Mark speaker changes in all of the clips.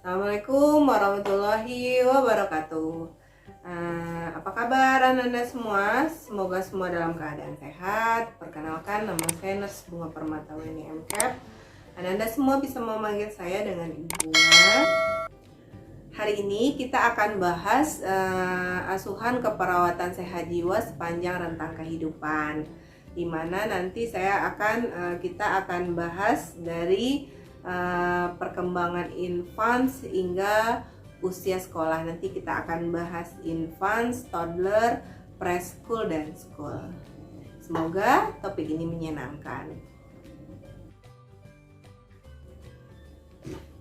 Speaker 1: Assalamualaikum warahmatullahi wabarakatuh. Apa kabar Anda semua? Semoga semua dalam keadaan sehat. Perkenalkan, nama saya Nurse Bunga Permataweni MCAP. Anda semua bisa memanggil saya dengan Ibu Bunga. Hari ini kita akan bahas asuhan keperawatan sehat jiwa sepanjang rentang kehidupan, di mana nanti kita akan bahas dari perkembangan infant hingga usia sekolah. Nanti kita akan bahas infant, toddler, preschool, dan school. Semoga topik ini menyenangkan.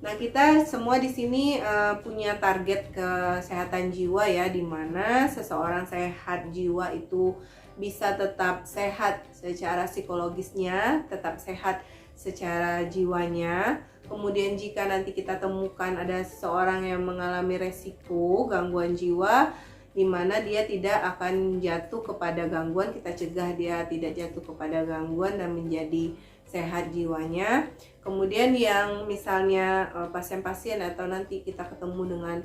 Speaker 1: Nah, kita semua di sini punya target kesehatan jiwa ya, di mana seseorang sehat jiwa itu bisa tetap sehat secara psikologisnya, tetap sehat secara jiwanya. Kemudian jika nanti kita temukan ada seseorang yang mengalami resiko gangguan jiwa, di mana dia tidak akan jatuh kepada gangguan, kita cegah dia tidak jatuh kepada gangguan dan menjadi sehat jiwanya. Kemudian yang misalnya pasien-pasien atau nanti kita ketemu dengan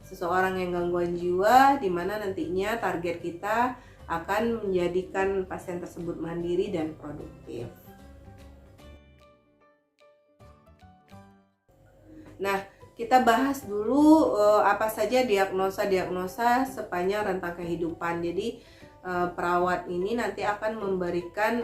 Speaker 1: seseorang yang gangguan jiwa, di mana nantinya target kita akan menjadikan pasien tersebut mandiri dan produktif. Nah, kita bahas dulu apa saja diagnosa sepanjang rentang kehidupan. Jadi perawat ini nanti akan memberikan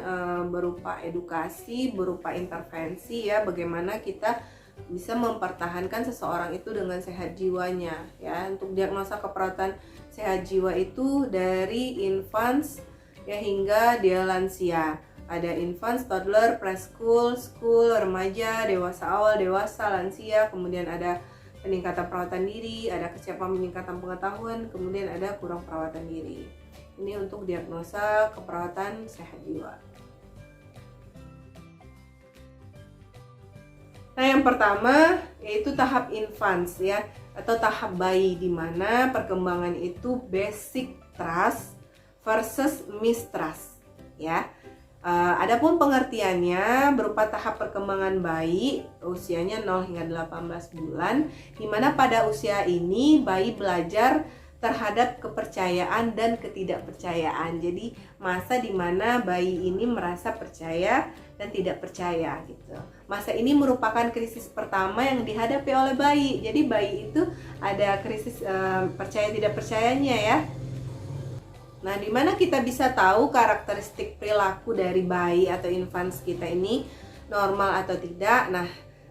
Speaker 1: berupa edukasi, berupa intervensi ya, bagaimana kita bisa mempertahankan seseorang itu dengan sehat jiwanya ya. Untuk diagnosa keperawatan sehat jiwa itu dari infants ya hingga dia lansia. Ada infant, toddler, preschool, school, remaja, dewasa awal, dewasa, lansia, kemudian ada peningkatan perawatan diri, ada kesiapan peningkatan pengetahuan, kemudian ada kurang perawatan diri. Ini untuk diagnosa keperawatan sehat jiwa. Nah, yang pertama yaitu tahap infants ya, atau tahap bayi, di mana perkembangan itu basic trust versus mistrust ya. Adapun pengertiannya berupa tahap perkembangan bayi usianya 0 hingga 18 bulan, di mana pada usia ini bayi belajar terhadap kepercayaan dan ketidakpercayaan. Jadi masa di mana bayi ini merasa percaya dan tidak percaya gitu. Masa ini merupakan krisis pertama yang dihadapi oleh bayi. Jadi bayi itu ada krisis percaya tidak percayanya ya. Nah, di mana kita bisa tahu karakteristik perilaku dari bayi atau infants kita ini normal atau tidak? Nah,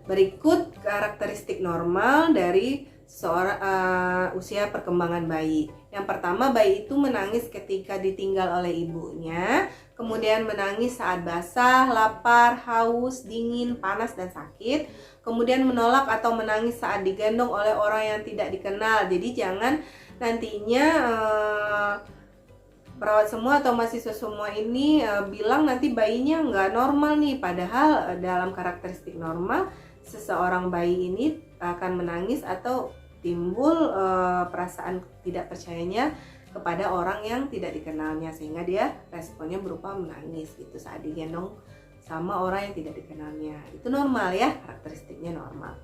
Speaker 1: berikut karakteristik normal dari seorang usia perkembangan bayi. Yang pertama, bayi itu menangis ketika ditinggal oleh ibunya, kemudian menangis saat basah, lapar, haus, dingin, panas, dan sakit. Kemudian menolak atau menangis saat digendong oleh orang yang tidak dikenal. Jadi jangan nantinya perawat semua atau mahasiswa semua ini bilang nanti bayinya nggak normal nih, padahal dalam karakteristik normal seseorang bayi ini akan menangis atau timbul perasaan tidak percayanya kepada orang yang tidak dikenalnya, sehingga dia responnya berupa menangis gitu saat digendong sama orang yang tidak dikenalnya. Itu normal ya, karakteristiknya normal.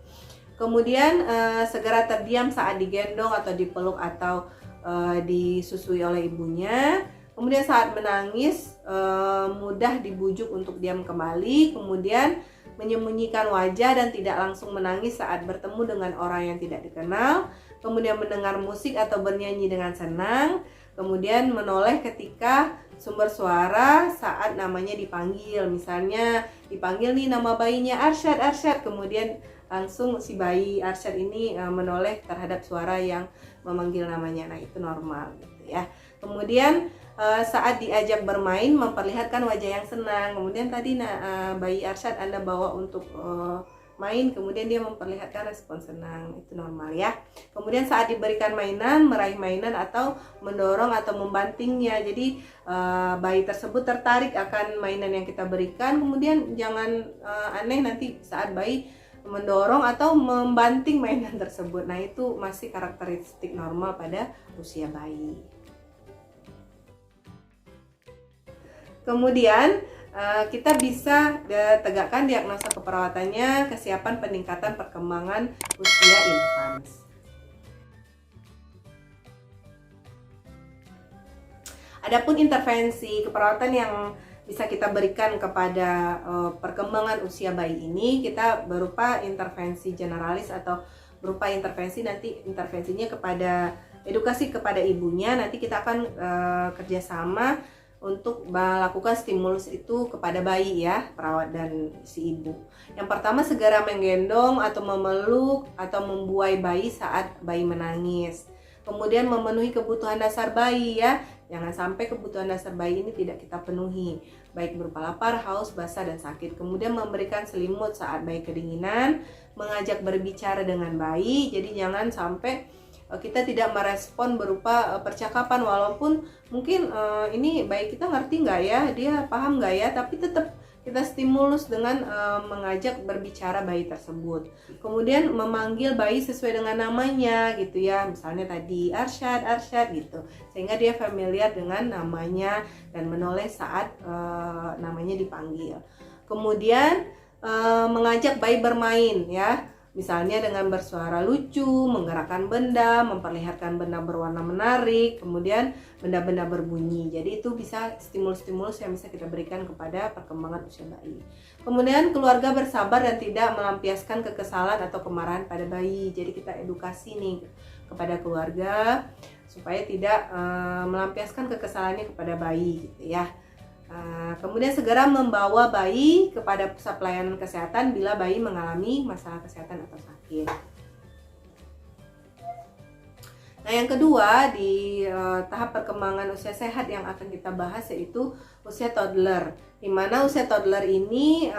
Speaker 1: Kemudian segera terdiam saat digendong atau dipeluk atau disusui oleh ibunya. Kemudian saat menangis mudah dibujuk untuk diam kembali. Kemudian menyembunyikan wajah dan tidak langsung menangis saat bertemu dengan orang yang tidak dikenal. Kemudian mendengar musik atau bernyanyi dengan senang. Kemudian menoleh ketika sumber suara saat namanya dipanggil. Misalnya dipanggil nih nama bayinya Arsyad, Arsyad. Kemudian langsung si bayi Arsyad ini menoleh terhadap suara yang memanggil namanya. Nah, itu normal gitu ya. Kemudian saat diajak bermain memperlihatkan wajah yang senang. Kemudian tadi bayi Arsyad Anda bawa untuk main, kemudian dia memperlihatkan respon senang. Itu normal ya. Kemudian saat diberikan mainan, meraih mainan atau mendorong atau membantingnya. Jadi bayi tersebut tertarik akan mainan yang kita berikan. Kemudian jangan aneh nanti saat bayi mendorong atau membanting mainan tersebut. Nah, itu masih karakteristik normal pada usia bayi. Kemudian kita bisa tegakkan diagnosa keperawatannya, kesiapan peningkatan perkembangan usia infans. Adapun intervensi keperawatan yang bisa kita berikan kepada perkembangan usia bayi ini, kita berupa intervensi generalis atau berupa intervensi nanti intervensinya kepada edukasi kepada ibunya. Nanti kita akan kerjasama untuk melakukan stimulus itu kepada bayi ya, perawat dan si ibu. Yang pertama, segera menggendong atau memeluk atau membuai bayi saat bayi menangis. Kemudian memenuhi kebutuhan dasar bayi ya. Jangan sampai kebutuhan dasar bayi ini tidak kita penuhi, baik berupa lapar, haus, basah, dan sakit. Kemudian memberikan selimut saat bayi kedinginan, mengajak berbicara dengan bayi. Jadi jangan sampai kita tidak merespon berupa percakapan, walaupun mungkin ini bayi kita ngerti nggak ya, dia paham nggak ya, tapi tetap kita stimulus dengan mengajak berbicara bayi tersebut. Kemudian memanggil bayi sesuai dengan namanya gitu ya, misalnya tadi Arsyad, Arsyad gitu, sehingga dia familiar dengan namanya dan menoleh saat namanya dipanggil. Kemudian mengajak bayi bermain ya, misalnya dengan bersuara lucu, menggerakkan benda, memperlihatkan benda berwarna menarik, kemudian benda-benda berbunyi. Jadi itu bisa stimulus-stimulus yang bisa kita berikan kepada perkembangan usia bayi. Kemudian keluarga bersabar dan tidak melampiaskan kekesalan atau kemarahan pada bayi. Jadi kita edukasi nih kepada keluarga supaya tidak melampiaskan kekesalannya kepada bayi gitu ya. Kemudian segera membawa bayi kepada pusat pelayanan kesehatan bila bayi mengalami masalah kesehatan atau sakit. Nah, yang kedua di tahap perkembangan usia sehat yang akan kita bahas yaitu usia toddler. Di mana usia toddler ini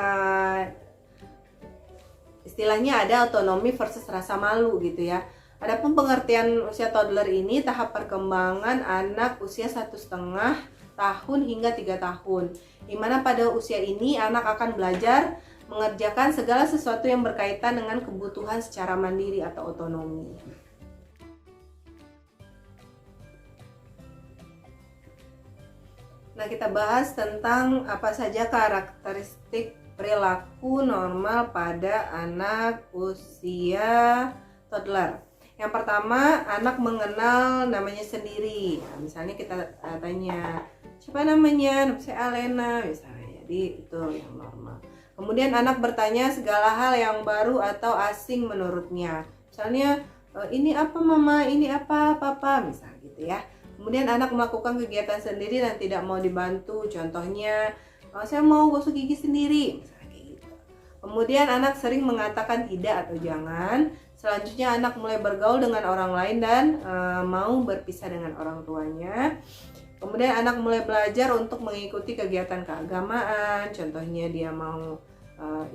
Speaker 1: istilahnya ada otonomi versus rasa malu gitu ya. Adapun pengertian usia toddler ini tahap perkembangan anak usia 1,5 tahun hingga 3 tahun, di mana pada usia ini anak akan belajar mengerjakan segala sesuatu yang berkaitan dengan kebutuhan secara mandiri atau otonomi. Nah, kita bahas tentang apa saja karakteristik perilaku normal pada anak usia toddler. Yang pertama, anak mengenal namanya sendiri. Nah, misalnya kita tanya, siapa namanya? Nama saya Alena misalnya. Jadi itu yang normal. Kemudian anak bertanya segala hal yang baru atau asing menurutnya. Misalnya, ini apa mama? Ini apa papa? Misalnya gitu ya. Kemudian anak melakukan kegiatan sendiri dan tidak mau dibantu. Contohnya, saya mau gosok gigi sendiri. Misalnya kayak gitu. Kemudian anak sering mengatakan tidak atau jangan. Selanjutnya anak mulai bergaul dengan orang lain dan mau berpisah dengan orang tuanya. Kemudian anak mulai belajar untuk mengikuti kegiatan keagamaan. Contohnya dia mau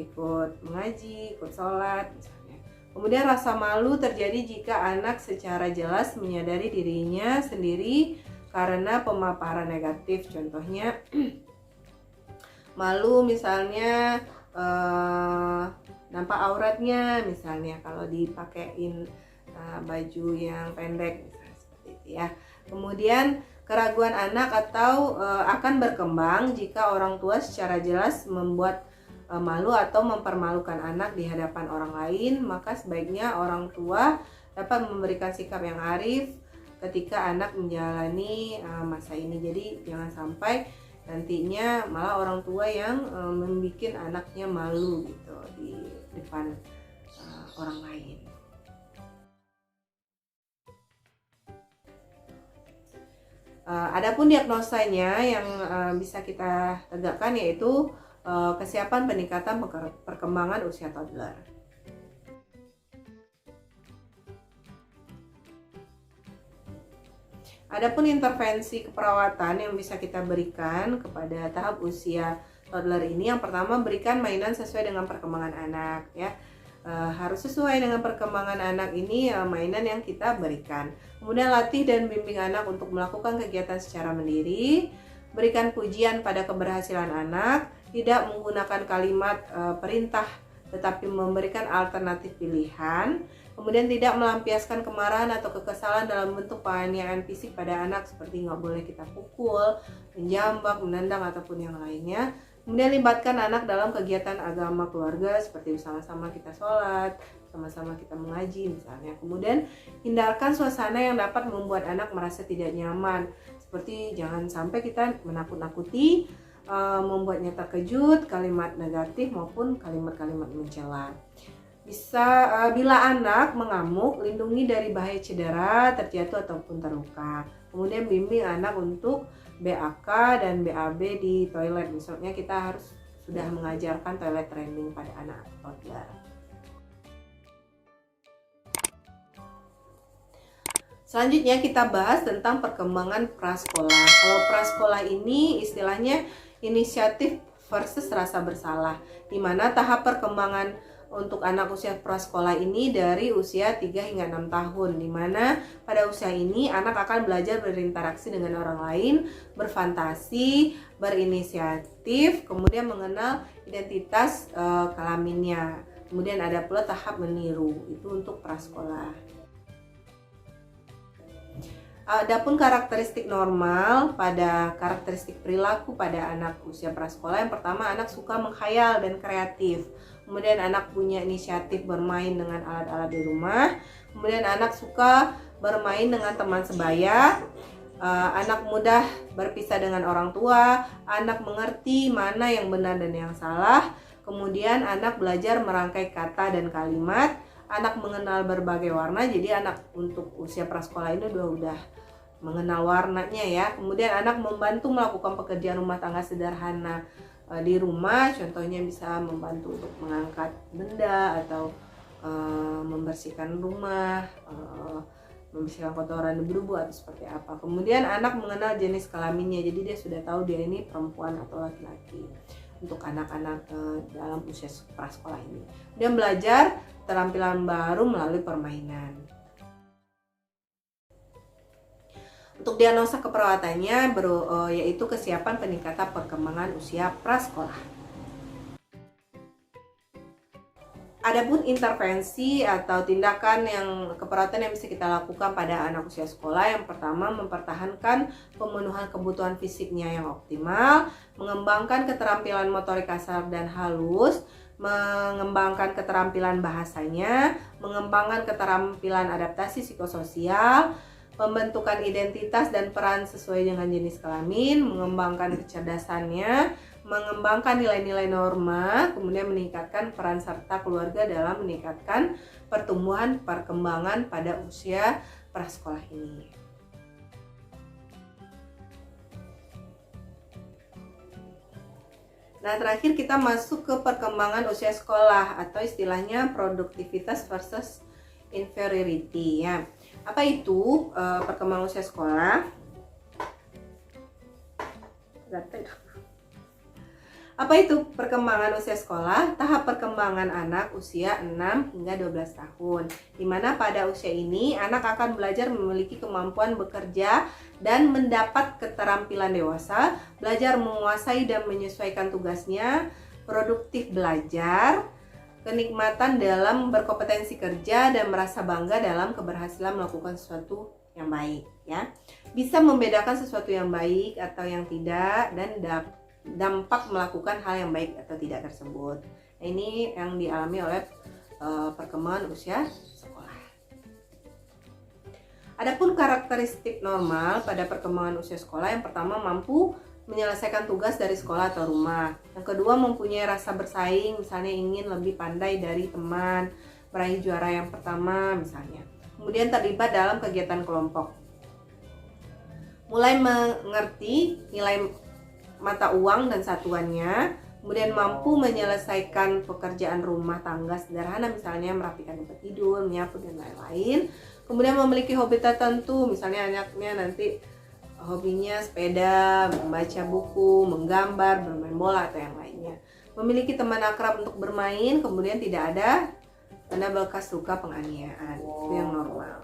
Speaker 1: ikut mengaji, ikut sholat misalnya. Kemudian rasa malu terjadi jika anak secara jelas menyadari dirinya sendiri karena pemaparan negatif. Contohnya malu misalnya nampak auratnya, misalnya kalau dipakein baju yang pendek misalnya seperti itu ya. Kemudian keraguan anak atau akan berkembang jika orang tua secara jelas membuat malu atau mempermalukan anak di hadapan orang lain, maka sebaiknya orang tua dapat memberikan sikap yang arif ketika anak menjalani masa ini. Jadi jangan sampai nantinya malah orang tua yang membuat anaknya malu gitu di depan orang lain. Adapun diagnosanya yang bisa kita tegakkan yaitu kesiapan peningkatan perkembangan usia toddler. Adapun intervensi keperawatan yang bisa kita berikan kepada tahap usia toddler ini, yang pertama berikan mainan sesuai dengan perkembangan anak ya. Harus sesuai dengan perkembangan anak ini mainan yang kita berikan. Kemudian latih dan bimbing anak untuk melakukan kegiatan secara mandiri. Berikan pujian pada keberhasilan anak, tidak menggunakan kalimat perintah tetapi memberikan alternatif pilihan. Kemudian tidak melampiaskan kemarahan atau kekesalan dalam bentuk penganiayaan fisik pada anak, seperti nggak boleh kita pukul, menjambak, menendang ataupun yang lainnya. Kemudian libatkan anak dalam kegiatan agama keluarga seperti bersama-sama kita sholat, sama-sama kita mengaji misalnya. Kemudian hindarkan suasana yang dapat membuat anak merasa tidak nyaman, seperti jangan sampai kita menakut-nakuti, membuatnya terkejut, kalimat negatif maupun kalimat-kalimat mencela. Bila anak mengamuk, lindungi dari bahaya cedera, terjatuh ataupun terluka. Kemudian bimbing anak untuk BAK dan BAB di toilet. Misalnya kita harus sudah mengajarkan toilet training pada anak toddler. Selanjutnya kita bahas tentang perkembangan prasekolah. Kalau prasekolah ini istilahnya inisiatif versus rasa bersalah, di mana tahap perkembangan untuk anak usia prasekolah ini dari usia 3 hingga 6 tahun, di mana pada usia ini anak akan belajar berinteraksi dengan orang lain, berfantasi, berinisiatif, kemudian mengenal identitas kelaminnya. Kemudian ada pula tahap meniru, itu untuk prasekolah. Adapun karakteristik normal pada karakteristik perilaku pada anak usia prasekolah, yang pertama anak suka menghayal dan kreatif. Kemudian anak punya inisiatif bermain dengan alat-alat di rumah. Kemudian anak suka bermain dengan teman sebaya. Anak mudah berpisah dengan orang tua. Anak mengerti mana yang benar dan yang salah. Kemudian anak belajar merangkai kata dan kalimat. Anak mengenal berbagai warna. Jadi anak untuk usia prasekolah ini udah mengenal warnanya ya. Kemudian anak membantu melakukan pekerjaan rumah tangga sederhana di rumah, contohnya bisa membantu untuk mengangkat benda atau membersihkan rumah, membersihkan kotoran debu atau seperti apa. Kemudian anak mengenal jenis kelaminnya, jadi dia sudah tahu dia ini perempuan atau laki-laki untuk anak-anak dalam usia prasekolah ini. Dia belajar keterampilan baru melalui permainan. Untuk diagnosa keperawatannya yaitu kesiapan peningkatan perkembangan usia prasekolah. Adapun intervensi atau tindakan yang keperawatan yang bisa kita lakukan pada anak usia sekolah, yang pertama mempertahankan pemenuhan kebutuhan fisiknya yang optimal, mengembangkan keterampilan motorik kasar dan halus, mengembangkan keterampilan bahasanya, mengembangkan keterampilan adaptasi psikososial, pembentukan identitas dan peran sesuai dengan jenis kelamin, mengembangkan kecerdasannya, mengembangkan nilai-nilai norma, kemudian meningkatkan peran serta keluarga dalam meningkatkan pertumbuhan perkembangan pada usia prasekolah ini. Nah, terakhir kita masuk ke perkembangan usia sekolah atau istilahnya produktivitas versus inferiority ya. Apa itu perkembangan usia sekolah? Apa itu perkembangan usia sekolah? Tahap perkembangan anak usia 6 hingga 12 tahun. Di mana pada usia ini anak akan belajar memiliki kemampuan bekerja dan mendapat keterampilan dewasa, belajar menguasai dan menyesuaikan tugasnya, produktif belajar, kenikmatan dalam berkompetensi kerja, dan merasa bangga dalam keberhasilan melakukan sesuatu yang baik ya. Bisa membedakan sesuatu yang baik atau yang tidak, dan dampak melakukan hal yang baik atau tidak tersebut. Nah, ini yang dialami oleh perkembangan usia sekolah. Adapun karakteristik normal pada perkembangan usia sekolah, yang pertama mampu menyelesaikan tugas dari sekolah atau rumah. Yang kedua, mempunyai rasa bersaing, misalnya ingin lebih pandai dari teman, meraih juara yang pertama misalnya. Kemudian terlibat dalam kegiatan kelompok. Mulai mengerti nilai mata uang dan satuannya, kemudian mampu menyelesaikan pekerjaan rumah tangga sederhana, misalnya merapikan tempat tidur, menyapu dan lain-lain. Kemudian memiliki hobi tertentu, misalnya anaknya nanti hobinya sepeda, membaca buku, menggambar, bermain bola atau yang lainnya. Memiliki teman akrab untuk bermain, kemudian tidak ada tanda bekas luka penganiayaan. Itu yang normal.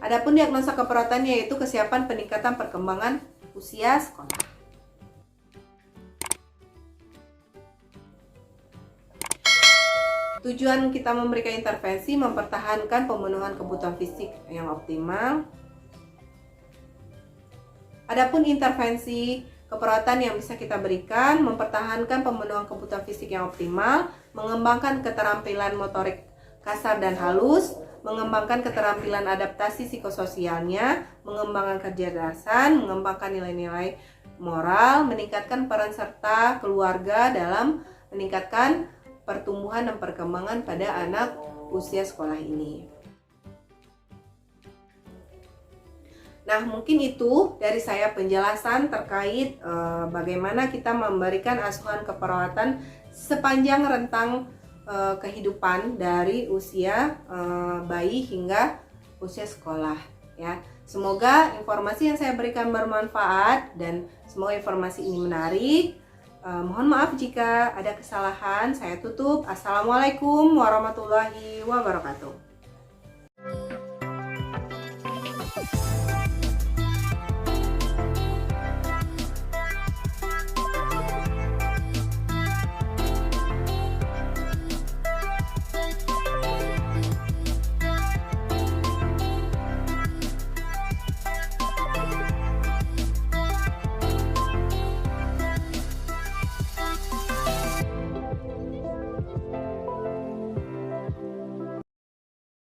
Speaker 1: Adapun diagnosa keperawatan yaitu kesiapan peningkatan perkembangan usia sekolah. Tujuan kita memberikan intervensi mempertahankan pemenuhan kebutuhan fisik yang optimal, Adapun intervensi keperawatan yang bisa kita berikan, mempertahankan pemenuhan kebutuhan fisik yang optimal, mengembangkan keterampilan motorik kasar dan halus, mengembangkan keterampilan adaptasi psikososialnya, mengembangkan kecerdasan, mengembangkan nilai-nilai moral, meningkatkan peran serta keluarga dalam meningkatkan pertumbuhan dan perkembangan pada anak usia sekolah ini. Nah, mungkin itu dari saya penjelasan terkait bagaimana kita memberikan asuhan keperawatan sepanjang rentang kehidupan dari usia bayi hingga usia sekolah, ya. Semoga informasi yang saya berikan bermanfaat dan semoga informasi ini menarik. Mohon maaf jika ada kesalahan. Saya tutup. Assalamualaikum warahmatullahi wabarakatuh.